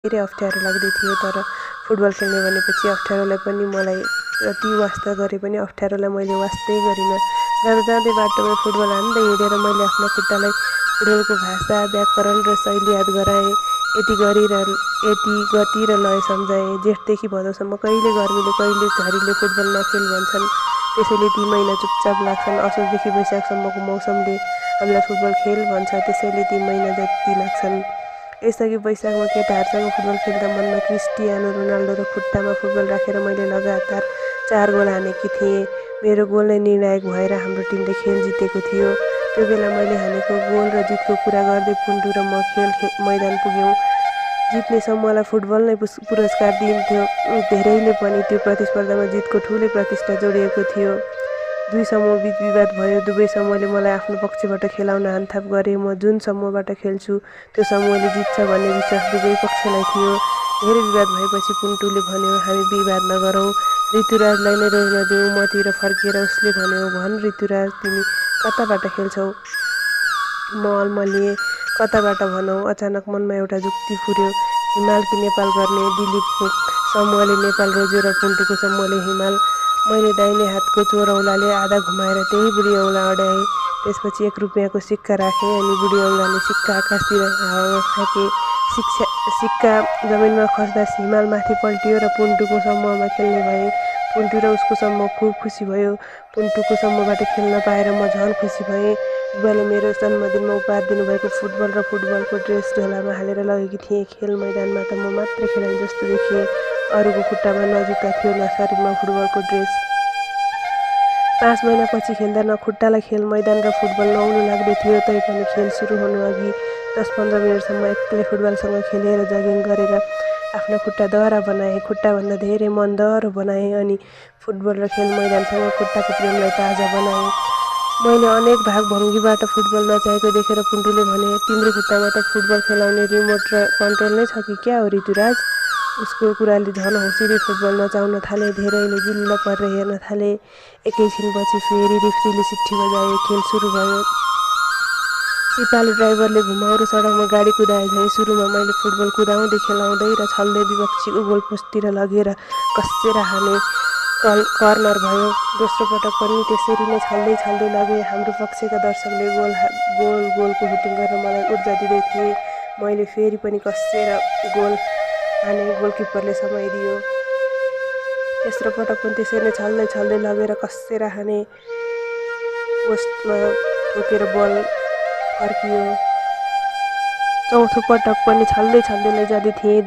धेरै अप्ठ्यारो लाग्दै थियो। तर फुटबल खेल्ने भनेपछि अप्ठ्यारोलाई पनि मलाई जति वास्ता गरे पनि अप्ठ्यारोलाई मैले वास्तै गरिनँ। जाँदै बाटोमा फुटबल हान्दै हिँडेर मैले आफ्नो खुट्टालाई फुटबलको भाषा, व्याकरण र शैली याद गराएँ। यति गति र लय सम्झाएँ। जेठदेखि भदौसम्म कहिले गर्मीले कहिले झरीले फुटबल नखेल भन्छन्। त्यसैले ती महिना चुपचाप लाग्छन्। असोजदेखि वैशाखसम्मको मौसमले हामीलाई फुटबल खेल भन्छ, त्यसैले ती महिना जति लाग्छन्। यसअघि वैशाखमा केटाहरूसँग फुटबल खेल्दा मनमा क्रिस्टियानो रोनाल्डो र खुट्टामा फुटबल राखेर मैले लगातार 4 गोल हानेकी थिएँ। मेरो गोल नै निर्णायक भएर हाम्रो टिमले खेल जितेको थियो। त्यो बेला मैले हानेको गोल र जितको कुरा गर्दै पुन्टु र म खेल मैदान पुग्यौँ। जित्ने समूहलाई फुटबल नै पुरस्कार दिइन्थ्यो। धेरैले पनि त्यो प्रतिस्पर्धामा जितको ठुलै प्रतिष्ठा जोडिएको थियो। 2 समूह बीच विवाद भयो। दुवै समूहले मलाई आफ्नो पक्षबाट खेलाउन हानथाप गरे। म जुन समूहबाट खेल्छु त्यो समूहले जित्छ भन्ने विश्वास दुवै पक्षलाई थियो। धेरै विवाद भएपछि पुन्टुले भन्यो, हामी विवाद नगरौँ, ऋतुराजलाई नै रोज्न देऊ। मतिर फर्किएर उसले भन्यो, भन ऋतुराज, तिमी कताबाट खेल्छौ? म अल्मलिएँ, कताबाट भनौँ? अचानक मनमा एउटा जुक्ति फुर्यो। हिमाल कि नेपाल गर्ने? दिलीपको समूहले नेपाल रोज्यो र पुन्टुको समूहले हिमाल। मैले दाहिने हातको चोरौलाले आधा घुमाएर त्यही बुढी औँला अड्याएँ। त्यसपछि 1 रुपियाँको सिक्का राखेँ अनि बुढी औँलाले सिक्का आकाशतिर हावामा फ्याँके। सिक्का जमिनमा खस्दा हिमाल माथि पल्टियो र पुन्टुको समूहमा खेल्ने भए। पुन्टु र उसको समूह खुब खुसी भयो। पुन्टुको समूहबाट खेल्न पाएर म झन् खुसी भएँ। बुबाले मेरो जन्मदिनमा उपहार दिनुभएको फुटबल र फुटबलको ड्रेस झोलामा हालेर लगेकी थिएँ। खेल मैदानमा त म मात्रै खेलाडी जस्तो देखिएँ। अरूको खुट्टामा न जुत्ता थियो न शरीरमा फुटबलको ड्रेस। 5 महिनापछि खेल्दा न खुट्टालाई खेल मैदान र फुटबल नौलो लाग्दै थियो। तैपनि खेल सुरु हुनुअघि 10-15 मिनेटसम्म एक्लै फुटबलसँग खेलेर जगिङ गरेर आफ्नो खुट्टा दह्रा बनाएँ। खुट्टाभन्दा धेरै मन दह्रो बनाएँ अनि फुटबल र खेल मैदानसँग खुट्टाको प्रेमलाई ताजा बनाएँ। मैले अनेक भागभङ्गीबाट फुटबल नचाहेको देखेर पुन्टुले भने, तिम्रो खुट्टामा त फुटबल खेलाउने रिमोट र कन्ट्रोल नै छ कि क्या हो ऋतुराज? उसको कुराले झन् हौसीले फुटबल नचाउन थाले। धेरैले जुल्ल परेर हेर्न थाले। एकैछिनपछि फेरि रेफ्रीले सिट्ठी बजाए। खेल सुरु भयो। सिपालु ड्राइभरले घुमाउरो सडकमा गाडी कुदाए झैँ सुरुमा मैले फुटबल कुदाउँदै खेलाउँदै र छल्दै विपक्षीको गोलपोस्टतिर लगेर कस्सेर हाने। कर्नर भयो। दोस्रो पटक पनि त्यसरी नै छल्दै लगेँ। हाम्रो पक्षका दर्शकले गोलको हुटिङ गरेर मलाई ऊर्जा दिँदै थिए। मैले फेरि पनि कस्सेर गोल हाने। गोलकिपरले समाइदियो। तेस्रो पटक पनि त्यसरी नै छल्दै लगेर कस्सेर हाने। पोस्टमा ठोकेर बल फर्कियो। चौथो पटक पनि छल्दै लैजाँदै थिएँ।